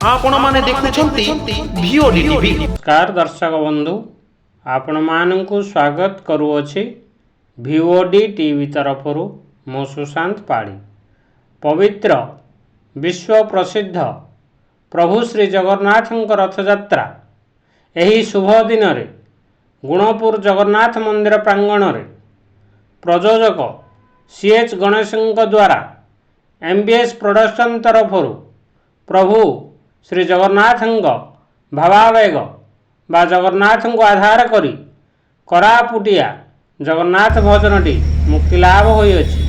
आपण माने देखुछंती भिओडी टीवी। नमस्कार दर्शक बंधु, आपण मानकु स्वागत करुअछि भिओडी टीवी तरफरु। मो सुशांत पाड़ी। पवित्र विश्व प्रसिद्ध प्रभु श्री जगन्नाथ रथयात्रा एही शुभ दिन रे गुणपुर जगन्नाथ मंदिर प्रांगण रे प्रयोजक सीएच गणेश द्वारा एमबीएस प्रोडक्शन तरफरु प्रभु श्री जगन्नाथ भावावेग बा जगन्नाथ को आधार करी करापुटिया जगन्नाथ भजनटी मुक्तिलाभ होइअछि।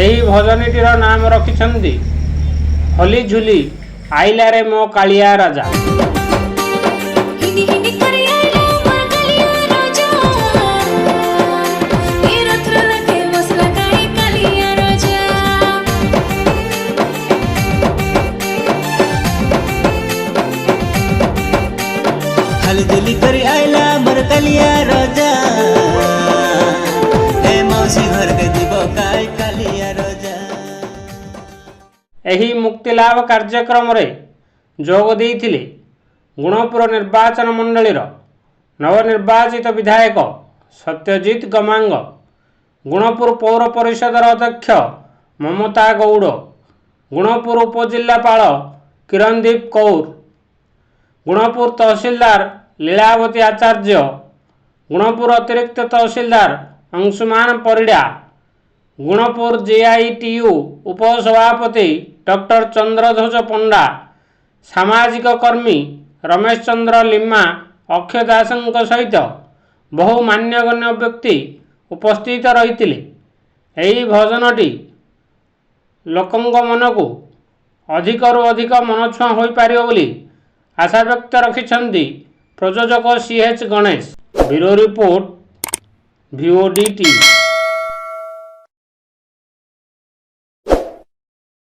एही भजनटीर नाम रखिछन्ति हली झुली आइला रे मो कालिया राजा। हलदुली करी आइला मोर कालिया राजा, हे मौसी घर के दीबो काय कालिया राजा। एही मुक्तिलाभ कार्यक्रम रे जोग देइथिले गुणपुर निर्वाचन मंडलीर नवनिर्वाचित विधायक सत्यजित गमांग, गुणपुर पौर परिषदर अध्यक्ष ममता गौड़, गुणपुर उपजिल्लापाल किरणदीप कौर, गुणपुर तहसीलदार लीलावती आचार्य, गुणपुर अतिरिक्त तहसीलदार अंशुमान परिड़ा, गुणपुर जेआईटीयू उपसभापति डॉक्टर चंद्रध्वज पंडा, सामाजिक कर्मी रमेश चंद्र लिम्मा अक्षय दास सहित बहु मान्यगण्य व्यक्ति उपस्थित रही। यही भजनटी लोकंक मन को अधिकरु अधिक मनछुआ हो पारिबो बोली आशा व्यक्त रखिछन्ति प्रयोजक सीएच गणेश। ब्यूरो रिपोर्ट भिओडी टीवी।